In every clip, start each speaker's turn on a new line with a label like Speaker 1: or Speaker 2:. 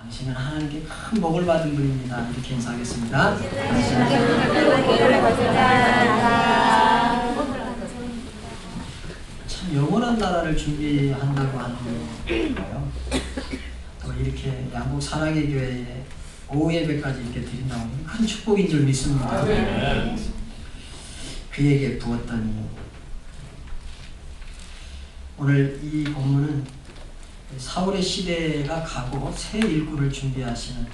Speaker 1: 당신은 하나님께 큰 복을 받은 분입니다. 이렇게 인사하겠습니다. 참 영원한 나라를 준비한다고 하는 거예요. 또 이렇게 양복 사랑의 교회에 오후 예배까지 이렇게 드린다고 하는 큰 축복인 줄 믿습니다. 그에게 부었더니 오늘 이 본문은 사울의 시대가 가고 새 일꾼을 준비하시는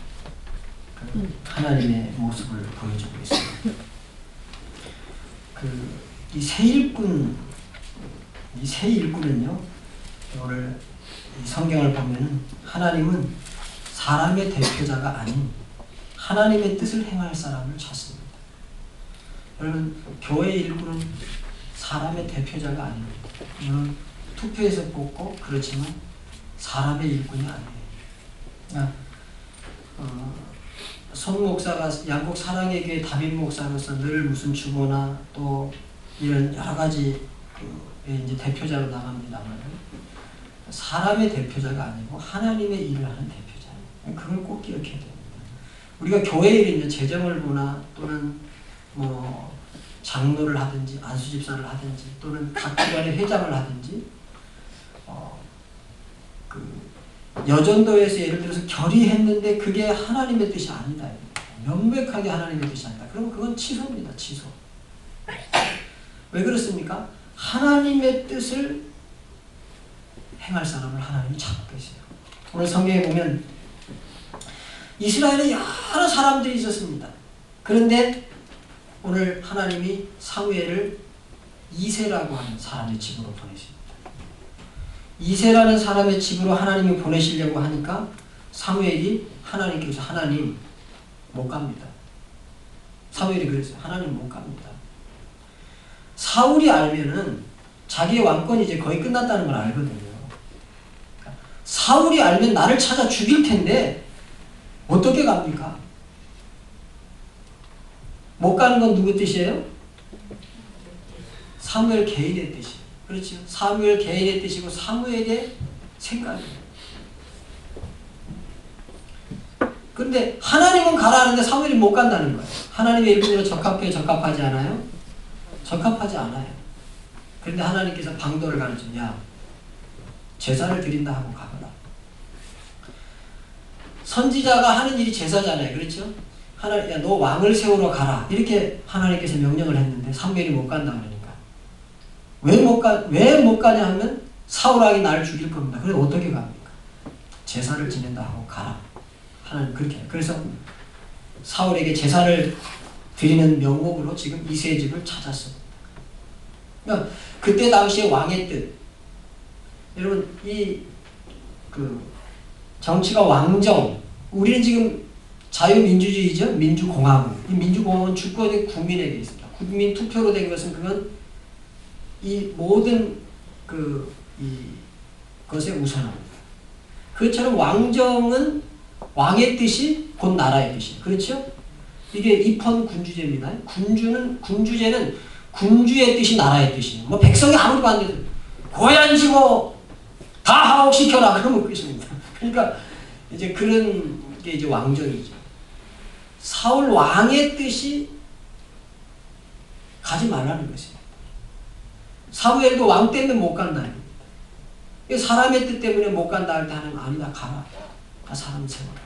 Speaker 1: 그 하나님의 모습을 보여주고 있습니다. 이 새 일꾼은요, 오늘 이 성경을 보면은 하나님은 사람의 대표자가 아닌 하나님의 뜻을 행할 사람을 찾습니다. 여러분, 교회 일꾼은 사람의 대표자가 아닙니다. 물론 투표해서 뽑고 그렇지만 사람의 일꾼이 아니에요. 손 목사가 양곡 사랑의 교회 담임 목사로서 늘 무슨 주보나 또 이런 여러 가지 이제 대표자로 나갑니다만 사람의 대표자가 아니고 하나님의 일을 하는 대표자예요. 그걸 꼭 기억해야 됩니다. 우리가 교회 일이면 재정을 보나 또는 뭐 장로를 하든지 안수집사를 하든지 또는 각 기관의 회장을 하든지 여전도에서 예를 들어서 결의했는데 그게 하나님의 뜻이 아니다. 명백하게 하나님의 뜻이 아니다. 그러면 그건 취소입니다. 취소. 왜 그렇습니까? 하나님의 뜻을 행할 사람을 하나님이 찾고 계세요. 오늘 성경에 보면 이스라엘에 여러 사람들이 있었습니다. 그런데 오늘 하나님이 사무엘을 이새라고 하는 사람의 집으로 보내십니다. 이새라는 사람의 집으로 하나님이 보내시려고 하니까 사무엘이 하나님께서 하나님 못 갑니다. 사무엘이 그랬어요. 하나님 못 갑니다. 사울이 알면은 자기의 왕권이 이제 거의 끝났다는 걸 알거든요. 사울이 알면 나를 찾아 죽일 텐데 어떻게 갑니까? 못 가는 건 누구 뜻이에요? 사무엘 개인의 뜻이에요. 그렇죠. 사무엘 개인의 뜻이고 사무엘의 생각이에요. 그런데 하나님은 가라 하는데 사무엘이 못 간다는 거예요. 하나님의 일꾼으로 적합해 적합하지 않아요? 적합하지 않아요. 그런데 하나님께서 방도를 가르쳐요. 야, 제사를 드린다 하고 가거라. 선지자가 하는 일이 제사잖아요. 그렇죠? 야, 너 왕을 세우러 가라. 이렇게 하나님께서 명령을 했는데 사무엘이 못 간다 그러니까. 왜 못 가냐 하면 사울왕이 나를 죽일 겁니다. 그래서 어떻게 갑니까? 제사를 지낸다 하고 가라. 하나님 그렇게 해요. 그래서 사울에게 제사를 드리는 명목으로 지금 이새의 집을 찾았습니다. 그러니까 그때 당시에 왕의 뜻. 여러분 정치가 왕정. 우리는 지금 자유민주주의죠. 민주공화국. 이 민주공화국은 주권이 국민에게 있습니다. 국민 투표로 된 것은 그건 이 모든 것에 우선합니다. 그것처럼 왕정은 왕의 뜻이 곧 나라의 뜻이에요. 그렇죠? 이게 입헌군주제입니다. 군주제는 군주의 뜻이 나라의 뜻이에요. 뭐 백성이 아무리 반대해도 고얀지고 다 하옥시켜라 그러면 끝입니다. 그러니까 이제 그런 게 이제 왕정이죠. 사울 왕의 뜻이 가지 말라는 것입니다. 사무엘도 왕 때문에 못 간다는 겁니다. 사람의 뜻 때문에 못 간다 할 때 하나님 아니다 가라. 다 사람 세워라.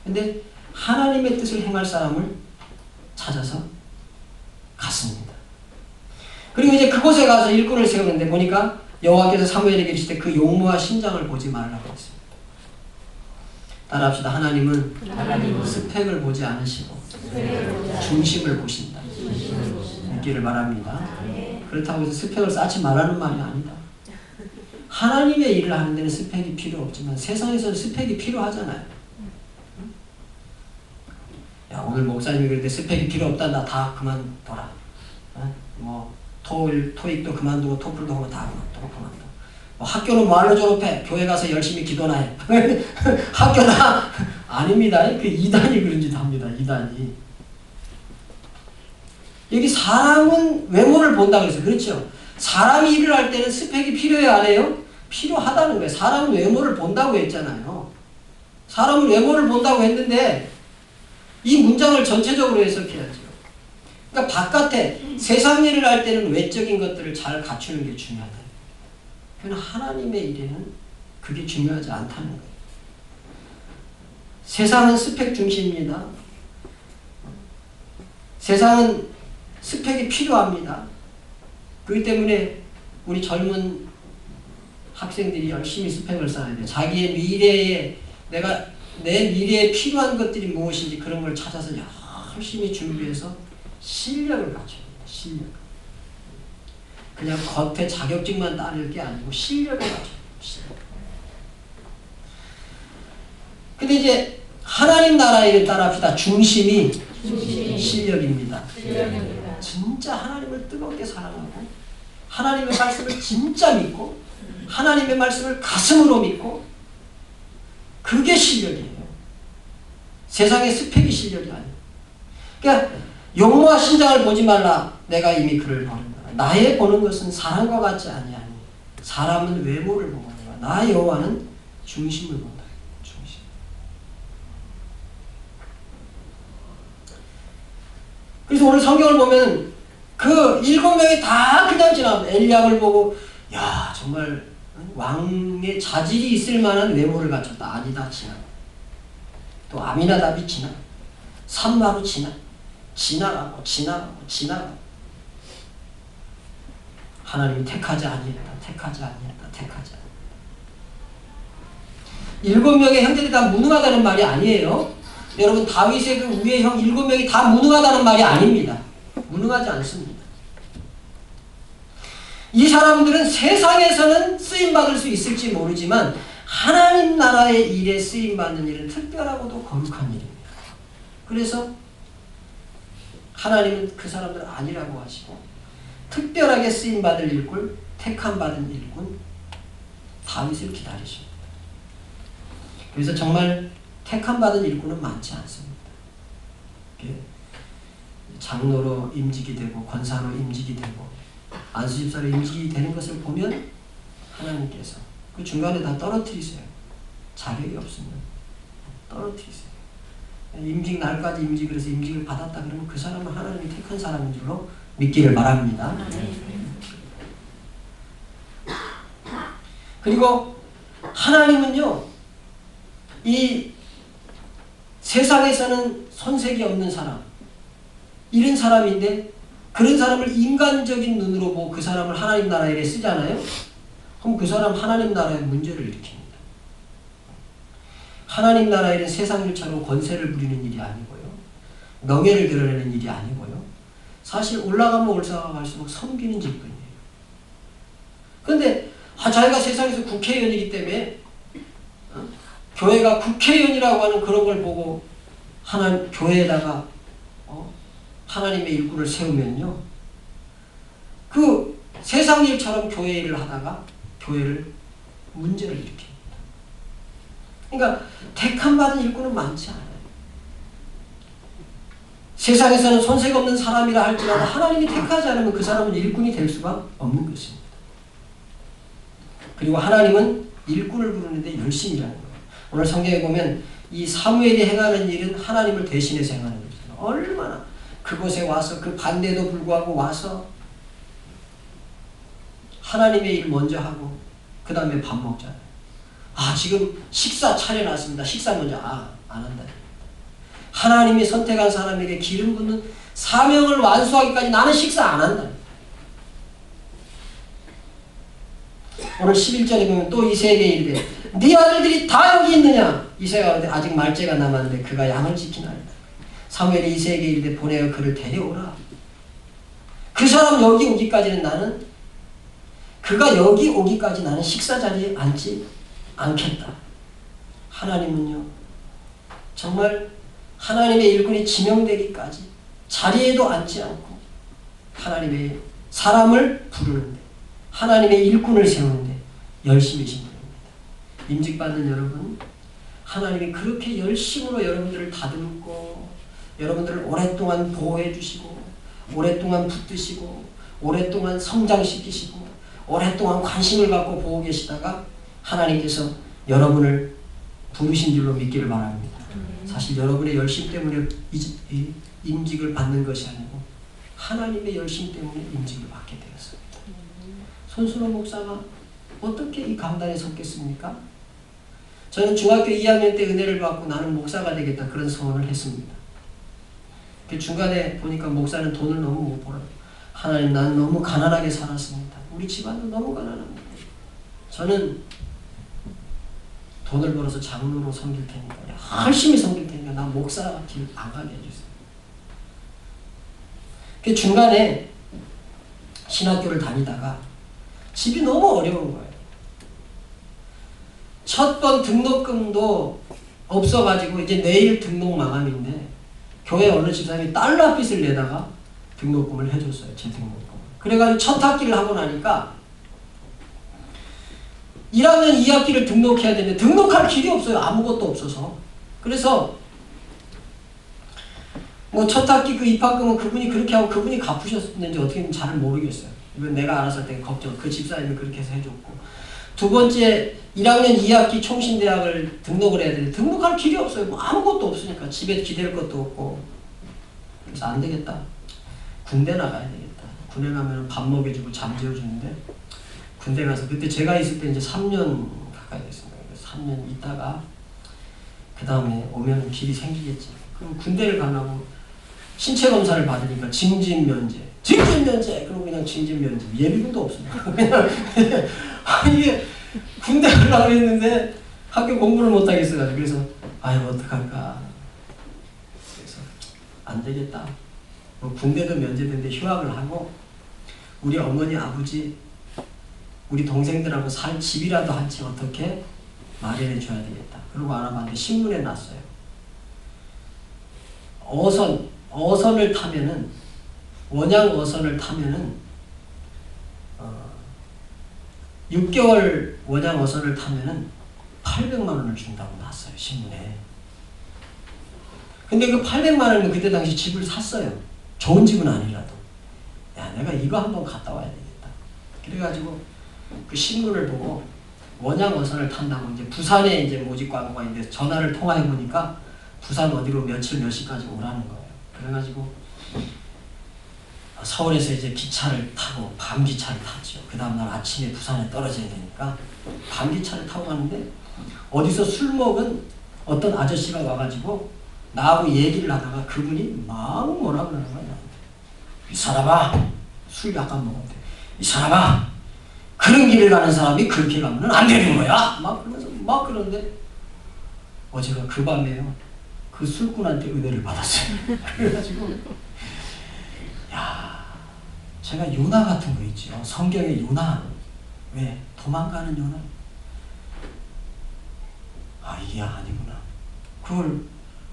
Speaker 1: 근데 하나님의 뜻을 행할 사람을 찾아서 갔습니다. 그리고 이제 그곳에 가서 일꾼을 세우는데 보니까 여호와께서 사무엘에게 이르시되 그 용모와 신장을 보지 말라고 했습니다. 따라합시다. 하나님은 스펙을 보지 않으시고 중심을 보신다. 있기를 바랍니다. 그렇다고 해서 스펙을 쌓지 말라는 말이 아니다. 하나님의 일을 하는 데는 스펙이 필요 없지만 세상에서는 스펙이 필요하잖아요. 야, 오늘 목사님이 그런데 스펙이 필요 없다. 나 다 그만둬라. 뭐 토익도 그만두고 토플도 하면 다 그만둬. 뭐 학교는 뭐하러 졸업해? 교회 가서 열심히 기도나 해. 학교나 아닙니다. 그 이단이 그런 짓 합니다. 이단이. 여기 사람은 외모를 본다 그랬어요. 그렇죠? 사람이 일을 할 때는 스펙이 필요해요? 안 해요? 필요하다는 거예요. 사람은 외모를 본다고 했잖아요. 사람은 외모를 본다고 했는데 이 문장을 전체적으로 해석해야죠. 그러니까 바깥에 세상 일을 할 때는 외적인 것들을 잘 갖추는 게 중요하다. 그러나 하나님의 일에는 그게 중요하지 않다는 거예요. 세상은 스펙 중심입니다. 세상은 스펙이 필요합니다. 그렇기 때문에 우리 젊은 학생들이 열심히 스펙을 쌓아야 돼요. 자기의 미래에 내 미래에 필요한 것들이 무엇인지 그런 걸 찾아서 열심히 준비해서 실력을 갖춰야 돼요. 실력. 그냥 겉에 자격증만 따를 게 아니고 실력을 갖춰야 돼요. 실력. 근데 이제 하나님 나라에 따라합시다. 중심이 실력입니다. 진짜 하나님을 뜨겁게 사랑하고 하나님의 말씀을 진짜 믿고 하나님의 말씀을 가슴으로 믿고 그게 실력이에요. 세상의 스펙이 실력이 아니에요. 그러니까 용모와 신장을 보지 말라. 내가 이미 그를 버린다. 나의 보는 것은 사람과 같지 아니하니 사람은 외모를 보거니와 나 여호와는 중심을 본다. 중심. 그래서 오늘 성경을 보면 그 7명이 다 그냥 지나갑니다. 엘리야를 보고 야 정말 왕의 자질이 있을 만한 외모를 갖췄다. 아니다 지나. 또 아미나답이 지나. 삼마로 지나가고 하나님이 택하지 아니했다. 7명의 형제들이 다 무능하다는 말이 아니에요. 여러분 다윗의 그 위의 형 7명이 다 무능하다는 말이 아닙니다. 무능하지 않습니다. 이 사람들은 세상에서는 쓰임받을 수 있을지 모르지만 하나님 나라의 일에 쓰임받는 일은 특별하고도 거룩한 일입니다. 그래서 하나님은 그 사람들 아니라고 하시고 특별하게 쓰임받을 일꾼, 택함받은 일꾼 다윗을 기다리십니다. 그래서 정말 택함받은 일꾼은 많지 않습니다. 장로로 임직이 되고 권사로 임직이 되고 안수집사로 임직이 되는 것을 보면 하나님께서 그 중간에 다 떨어뜨리세요. 자격이 없으면 떨어뜨리세요. 임직 날까지 임직을 해서 임직을 받았다 그러면 그 사람은 하나님이 택한 사람인 줄로 믿기를 바랍니다. 그리고 하나님은요 이 세상에서는 손색이 없는 사람 이런 사람인데 그런 사람을 인간적인 눈으로 보고 그 사람을 하나님 나라에 쓰잖아요. 그럼 그 사람 하나님 나라에 문제를 일으킵니다. 하나님 나라에는 세상 일처럼 권세를 부리는 일이 아니고요. 명예를 드러내는 일이 아니고요. 사실 올라가면 올라갈수록 섬기는 직분이에요. 그런데 자기가 세상에서 국회의원이기 때문에 교회가 국회의원이라고 하는 그런 걸 보고 교회에다가 하나님의 일꾼을 세우면요. 그 세상 일처럼 교회 일을 하다가 교회를 문제를 일으킵니다. 그러니까 택함받은 일꾼은 많지 않아요. 세상에서는 손색 없는 사람이라 할지라도 하나님이 택하지 않으면 그 사람은 일꾼이 될 수가 없는 것입니다. 그리고 하나님은 일꾼을 부르는데 열심히 일하는 거예요. 오늘 성경에 보면 이 사무엘이 행하는 일은 하나님을 대신해서 행하는 거죠. 얼마나 그곳에 와서 그 반대도 불구하고 와서 하나님의 일 먼저 하고 그 다음에 밥 먹잖아요. 지금 식사 차려놨습니다. 식사 먼저 안 한다. 하나님이 선택한 사람에게 기름 붓는 사명을 완수하기까지 나는 식사 안 한다. 오늘 11절에 보면 또 이새에게 이르되 네 아들들이 다 여기 있느냐. 이새가 아직 말째가 남았는데 그가 양을 지키나이다. 사무엘이 이새에게 이르되 보내어 그를 데려오라. 그 사람 여기 오기까지는 그가 여기 오기까지 나는 식사 자리에 앉지 않겠다. 하나님은요 정말 하나님의 일꾼이 지명되기까지 자리에도 앉지 않고 하나님의 사람을 부르는데 하나님의 일꾼을 세우는데 열심히신 분입니다. 임직받는 여러분 하나님이 그렇게 열심으로 여러분들을 다듬고 여러분들을 오랫동안 보호해 주시고 오랫동안 붙드시고 오랫동안 성장시키시고 오랫동안 관심을 갖고 보고 계시다가 하나님께서 여러분을 부르신 줄로 믿기를 바랍니다. 사실 여러분의 열심 때문에 임직을 받는 것이 아니고 하나님의 열심 때문에 임직을 받게 되었습니다. 손순호 목사가 어떻게 이 강단에 섰겠습니까? 저는 중학교 2학년 때 은혜를 받고 나는 목사가 되겠다 그런 소원을 했습니다. 중간에 보니까 목사는 돈을 너무 못 벌어요. 하나님, 나는 너무 가난하게 살았습니다. 우리 집안도 너무 가난합니다. 저는 돈을 벌어서 장로로 섬길 테니까, 열심히 섬길 테니까 나 목사 길 안 가게 해주세요. 그 중간에 신학교를 다니다가 집이 너무 어려운 거예요. 첫 번 등록금도 없어가지고 이제 내일 등록 마감인데 교회 어느 집사님이 달러빚을 내다가 등록금을 해줬어요. 제 등록금. 그래가지고 첫 학기를 하고 나니까 1학년 2학기를 등록해야 되는데 등록할 길이 없어요. 아무것도 없어서. 그래서 뭐 첫 학기 그 입학금은 그분이 그렇게 하고 그분이 갚으셨는지 어떻게 잘 모르겠어요. 이건 내가 알아서 할 때 걱정. 그 집사님이 그렇게 해서 해줬고. 두 번째 1학년 2학기 총신대학을 등록을 해야 되는데 등록할 길이 없어요. 뭐 아무것도 없으니까 집에 기댈 것도 없고. 그래서 안 되겠다. 군대 나가야 되겠다. 군대 가면 밥 먹여주고 잠 재워주는데 군대 가서 그때 제가 있을 때 이제 3년 가까이 됐습니다. 3년 있다가 그 다음에 오면 길이 생기겠지. 그럼 군대를 가려고 신체 검사를 받으니까 징집 면제. 그럼 그냥 징집 면제. 예비군도 없습니다. 그냥 이게 군대 가려고 했는데 학교 공부를 못 하겠어가지고 그래서 아유 어떡할까. 그래서 안 되겠다. 뭐 군대도 면제된데 휴학을 하고 우리 어머니 아버지 우리 동생들하고 살 집이라도 한 채 어떻게 마련해 줘야 되겠다. 그러고 알아봤는데 신문에 났어요. 어선을 타면은 원양 어선을 타면은 6개월 원양 어선을 타면은 800만 원을 준다고 났어요. 신문에. 근데 그 800만 원은 그때 당시 집을 샀어요. 좋은 집은 아니라도. 야, 내가 이거 한번 갔다 와야 되겠다. 그래가지고 그 신문을 보고 원양 어선을 탄다고 이제 부산에 이제 모집 광고가 있는데 전화를 통화해 보니까 부산 어디로 며칠 몇 시까지 오라는 거예요. 그래가지고 서울에서 이제 기차를 타고 밤 기차를 탔죠. 그 다음날 아침에 부산에 떨어져야 되니까 밤 기차를 타고 가는데 어디서 술 먹은 어떤 아저씨가 와가지고 나하고 얘기를 하다가 그분이 막 뭐라 그러는 거야. 이 사람아, 술 약간 먹었대. 이 사람아, 그런 길을 가는 사람이 그렇게 가면 안 되는 거야. 막 그러면서 막 그러는데 어제가 그 밤에요. 그 술꾼한테 은혜를 받았어요. 그래가지고 야, 제가 요나 같은 거 있죠. 성경의 요나. 왜? 도망가는 요나. 아, 이게 아니구나. 그걸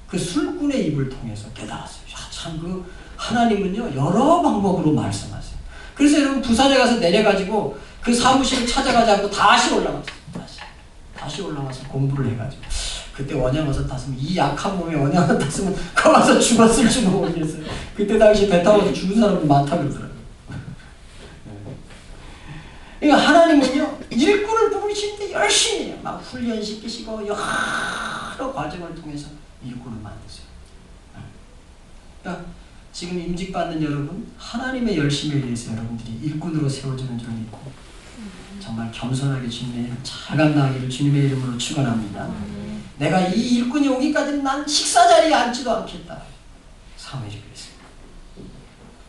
Speaker 1: 그 술꾼의 입을 통해서 깨달았어요. 야, 참 그 하나님은요 여러 방법으로 말씀하세요. 그래서 여러분 부산에 가서 내려가지고 그 사무실을 찾아가지 않고 다시 올라갔어요. 다시 올라가서 공부를 해가지고 그때 원양어선 탔으면 이 약한 몸에 원양어선 탔으면 거 가서 죽었을지도 모르겠어요. 그때 당시 배 타고서 죽은 사람도 많다 그러더라고요. 그러니까 하나님은요 일꾼을 부르실 때 열심히 해요. 막 훈련시키시고 여러 과정을 통해서 일꾼을 만드세요. 그러니까 지금 임직받는 여러분 하나님의 열심을 위해서 여러분들이 일꾼으로 세워주는 줄 믿고 정말 겸손하게 주님의 이름 잘 감당하기를 주님의 이름으로 축원합니다. 내가 이 일꾼이 오기까지는 난 식사 자리에 앉지도 않겠다. 사무엘이 그랬습니다.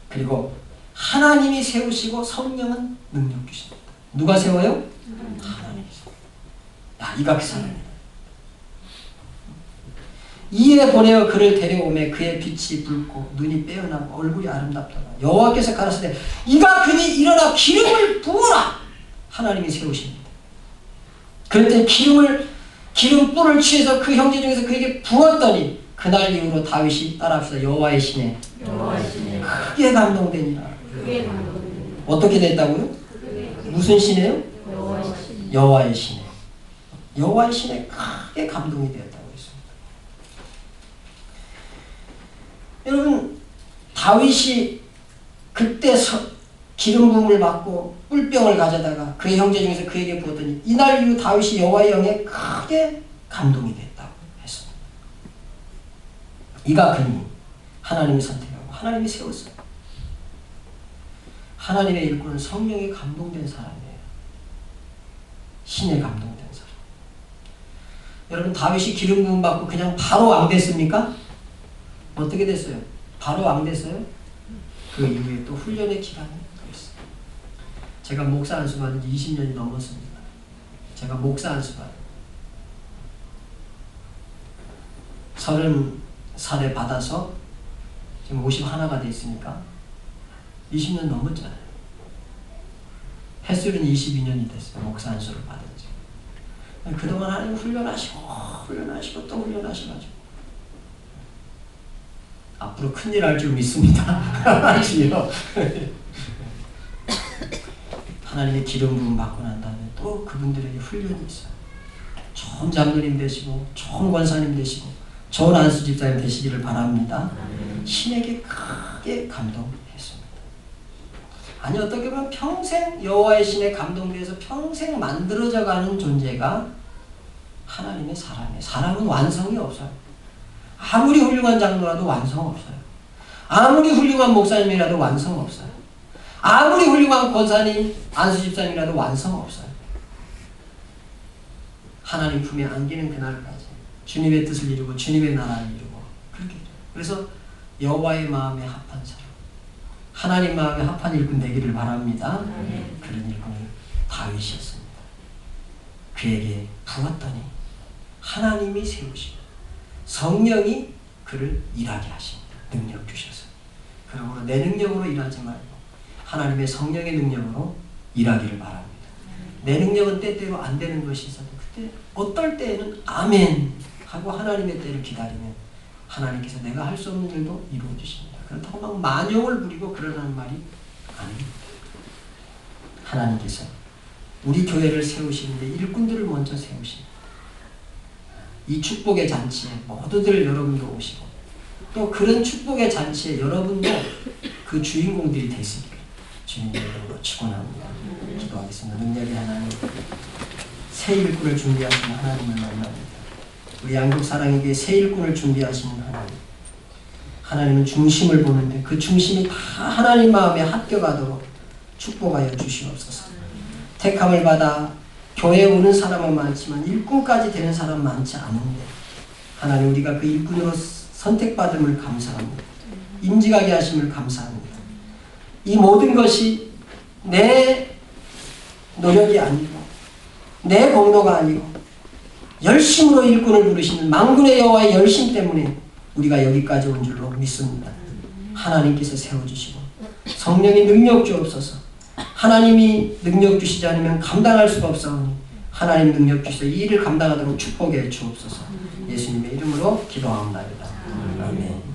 Speaker 1: 그리고 하나님이 세우시고 성령은 능력 주십니다. 누가 세워요? 하나님이 세워요. 야, 이가 그 사람이다. 이에 보내어 그를 데려오매 그의 빛이 붉고 눈이 빼어나고 얼굴이 아름답더라. 여호와께서 가라사대 이가 그니 일어나 기름을 부으라. 하나님이 세우십니다. 그럴 때 기름불을 취해서 그 형제 중에서 그에게 부었더니 그날 이후로 다윗이 따라합시다. 여호와의 신에 크게 감동되니라. 어떻게 됐다고요? 무슨 신이에요? 여호와의 신에. 여호와의 신에 크게 감동이 되었다고 했습니다. 여러분 다윗이 그때 기름 부음을 받고 뿔병을 가져다가 그의 형제 중에서 그에게 부었더니 이날 이후 다윗이 여호와의 영에 크게 감동이 됐다고 했습니다. 이가 그니 하나님이 선택하고 하나님이 세웠어요. 하나님의 일꾼은 성령에 감동된 사람이에요. 신에 감동된 사람. 여러분 다윗이 기름 부음 받고 그냥 바로 왕 됐습니까? 어떻게 됐어요? 바로 왕 됐어요? 그 이후에 또 훈련의 기간이 또 있어요. 제가 목사 안수 받은 지 20년이 넘었습니다. 제가 목사 안수 받은 30살에 받아서 지금 51가 됐으니까 20년 넘었잖아요. 햇술은 22년이 됐어요. 목사 안수를 받은 지. 그동안 하나님 훈련하시고 또 훈련하셔가지고 앞으로 큰일 할 줄 믿습니다. 알지요? 하나님의 기름 부음 받고 난 다음에 또 그분들에게 훈련이 있어요. 좋은 장로님 되시고 좋은 권사님 되시고 좋은 안수 집사님 되시기를 바랍니다. 신에게 크게 감동했습니다. 아니 어떻게 보면 평생 여호와의 신에 감동돼서 평생 만들어져가는 존재가 하나님의 사람이에요. 사람은 완성이 없어요. 아무리 훌륭한 장로라도 완성 없어요. 아무리 훌륭한 목사님이라도 완성 없어요. 아무리 훌륭한 권사님, 안수집사님이라도 완성 없어요. 하나님 품에 안기는 그날까지 주님의 뜻을 이루고 주님의 나라를 이루고 그렇게 돼요. 그래서 여호와의 마음에 합한 사람, 하나님 마음에 합한 일꾼 되기를 바랍니다. 그런 일꾼이 다윗이었습니다. 그에게 부었더니 하나님이 세우시고 성령이 그를 일하게 하십니다. 능력 주셔서. 그러므로 내 능력으로 일하지 말고 하나님의 성령의 능력으로 일하기를 바랍니다. 내 능력은 때때로 안 되는 것이 있어도 그때 어떨 때에는 아멘 하고 하나님의 때를 기다리면 하나님께서 내가 할 수 없는 일도 이루어 주십니다. 그렇다고 막 만용을 부리고 그러라는 말이 아닙니다. 하나님께서 우리 교회를 세우시는데 일꾼들을 먼저 세우십니다. 이 축복의 잔치에 모두들 여러분도 오시고 또 그런 축복의 잔치에 여러분도 그 주인공들이 되시기를 주님의 이름으로 축원합니다. 기도하겠습니다. 능력의 하나님, 새 일꾼을 준비하시는 하나님을 만납니다. 우리 양육사랑에게 새 일꾼을 준비하시는 하나님, 하나님은 중심을 보는데 그 중심이 다 하나님 마음에 합격하도록 축복하여 주시옵소서. 택함을 받아 교회에 오는 사람은 많지만 일꾼까지 되는 사람 많지 않은데 하나님 우리가 그 일꾼으로 선택받음을 감사합니다. 임직하게 하심을 감사합니다. 이 모든 것이 내 노력이 아니고 내 공로가 아니고 열심으로 일꾼을 부르시는 만군의 여호와의 열심 때문에 우리가 여기까지 온 줄로 믿습니다. 하나님께서 세워주시고 성령이 능력 주옵소서. 하나님이 능력 주시지 않으면 감당할 수가 없사오니 하나님 능력 주셔서 이 일을 감당하도록 축복해 주옵소서. 예수님의 이름으로 기도합니다. 아멘.